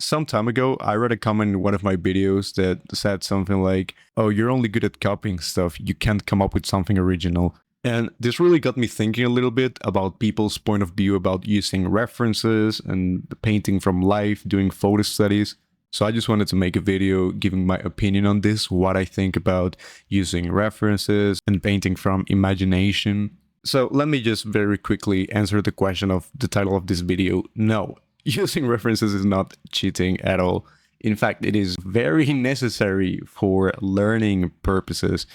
Some time ago, I read a comment in one of my videos that said something like, "Oh, you're only good at copying stuff. You can't come up with something original." And this really got me thinking a little bit about people's point of view about using references and painting from life, doing photo studies. So I just wanted to make a video giving my opinion on this, what I think about using references and painting from imagination. So let me just very quickly answer the question of the title of this video. No, using references is not cheating at all. In fact, it is very necessary for learning purposes.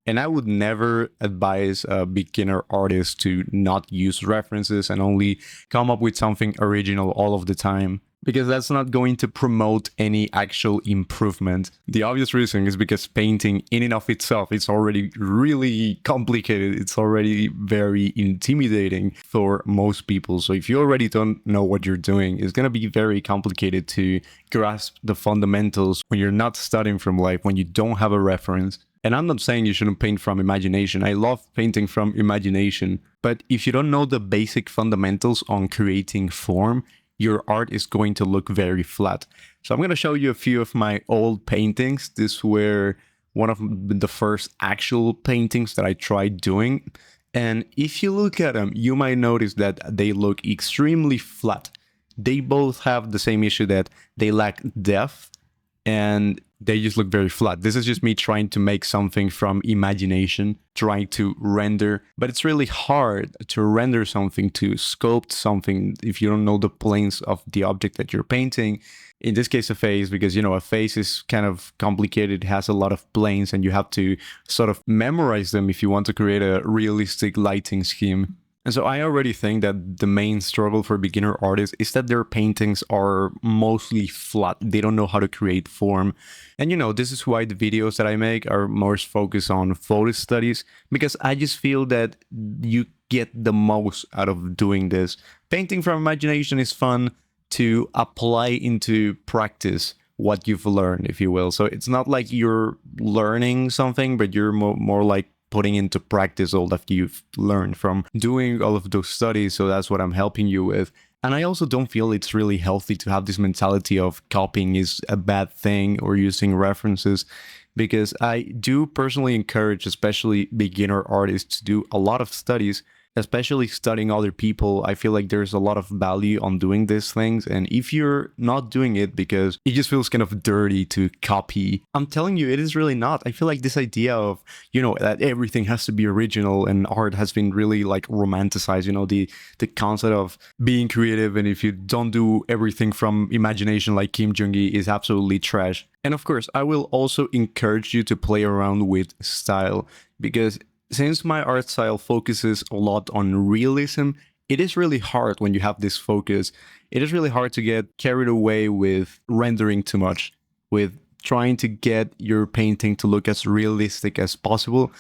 And I would never advise a beginner artist to not use references and only come up with something original all of the time, because that's not going to promote any actual improvement. The obvious reason is because painting in and of itself is already really complicated. It's already very intimidating for most people. So if you already don't know what you're doing, it's going to be very complicated to grasp the fundamentals when you're not studying from life, when you don't have a reference. And I'm not saying you shouldn't paint from imagination. I love painting from imagination. But if you don't know the basic fundamentals on creating form, your art is going to look very flat. So I'm going to show you a few of my old paintings. These were one of the first actual paintings that I tried doing. And if you look at them, you might notice that they look extremely flat. They both have the same issue, that they lack depth and they just look very flat. This is just me trying to make something from imagination, trying to render, but it's really hard to render something, to sculpt something if you don't know the planes of the object that you're painting. In this case, a face, because, you know, a face is kind of complicated, it has a lot of planes and you have to sort of memorize them if you want to create a realistic lighting scheme. And so I already think that the main struggle for beginner artists is that their paintings are mostly flat. They don't know how to create form. And you know, this is why the videos that I make are more focused on photo studies, because I just feel that you get the most out of doing this. Painting from imagination is fun to apply into practice what you've learned, if you will. So it's not like you're learning something, but you're more like putting into practice all that you've learned from doing all of those studies. So that's what I'm helping you with. And I also don't feel it's really healthy to have this mentality of copying is a bad thing or using references, because I do personally encourage especially beginner artists to do a lot of studies, especially studying other people. I feel like there's a lot of value on doing these things. And if you're not doing it because it just feels kind of dirty to copy, I'm telling you, it is really not. I feel like this idea of, you know, that everything has to be original and art has been really like romanticized, you know, the concept of being creative. And if you don't do everything from imagination like Kim Jong-il is absolutely trash. And of course, I will also encourage you to play around with style, because since my art style focuses a lot on realism, it is really hard when you have this focus. It is really hard to get carried away with rendering too much, with trying to get your painting to look as realistic as possible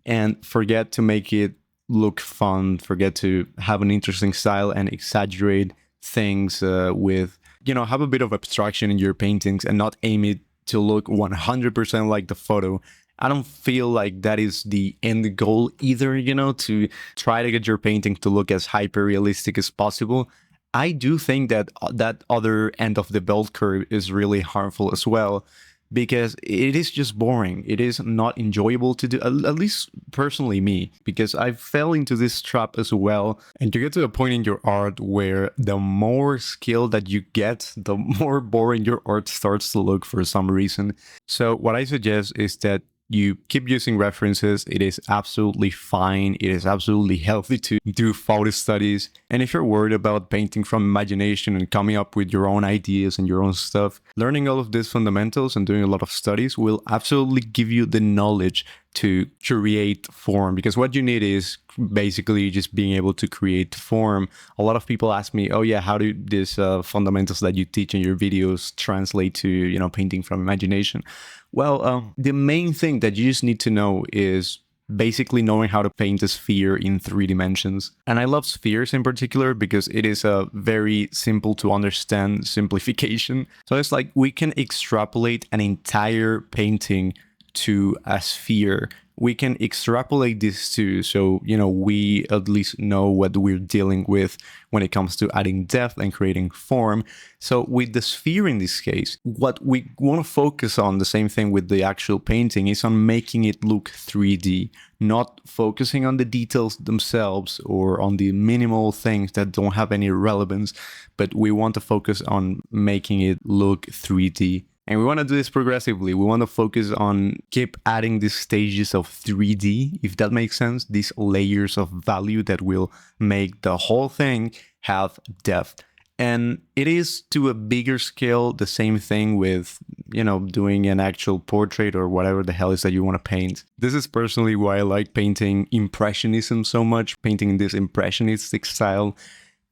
and forget to make it look fun, forget to have an interesting style and exaggerate things with, you know, have a bit of abstraction in your paintings and not aim it to look 100% like the photo. I don't feel like that is the end goal either, you know, to try to get your painting to look as hyper-realistic as possible. I do think that that other end of the bell curve is really harmful as well, because it is just boring. It is not enjoyable to do, at least personally me, because I fell into this trap as well. And you get to a point in your art where the more skill that you get, the more boring your art starts to look for some reason. So what I suggest is that you keep using references. It is absolutely fine. It is absolutely healthy to do photo studies. And if you're worried about painting from imagination and coming up with your own ideas and your own stuff, learning all of these fundamentals and doing a lot of studies will absolutely give you the knowledge to create form, because what you need is basically just being able to create form. A lot of people ask me, oh yeah, how do these fundamentals that you teach in your videos translate to, you know, painting from imagination? Well, the main thing that you just need to know is basically knowing how to paint a sphere in 3 dimensions. And I love spheres in particular because it is a very simple to understand simplification. So it's like we can extrapolate an entire painting to a sphere we can extrapolate this too. So, we at least know what we're dealing with when it comes to adding depth and creating form. So with the sphere in this case, what we want to focus on, the same thing with the actual painting, is on making it look 3D, not focusing on the details themselves or on the minimal things that don't have any relevance, but we want to focus on making it look 3D. And we want to do this progressively. We want to focus on keep adding these stages of 3D, if that makes sense, these layers of value that will make the whole thing have depth. And it is to a bigger scale the same thing with, doing an actual portrait or whatever the hell is that you want to paint. This is personally why I like painting Impressionism so much, painting in this impressionistic style,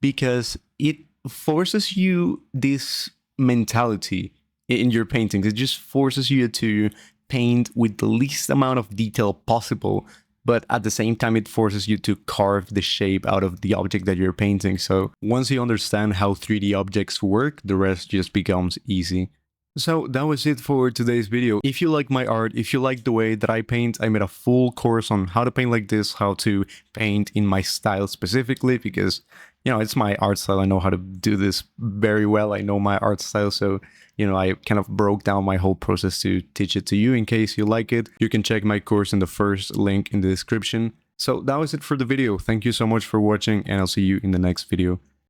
because it forces you this mentality in your paintings. It just forces you to paint with the least amount of detail possible, but at the same time it forces you to carve the shape out of the object that you're painting. So once you understand how 3D objects work, the rest just becomes easy. So that was it for today's video. If you like my art, if you like the way that I paint, I made a full course on how to paint like this, how to paint in my style specifically, because it's my art style. I know how to do this very well. I know my art style, so I kind of broke down my whole process to teach it to you. In case you like it, you can check my course in the first link in the description. So that was it for the video. Thank you so much for watching, and I'll see you in the next video.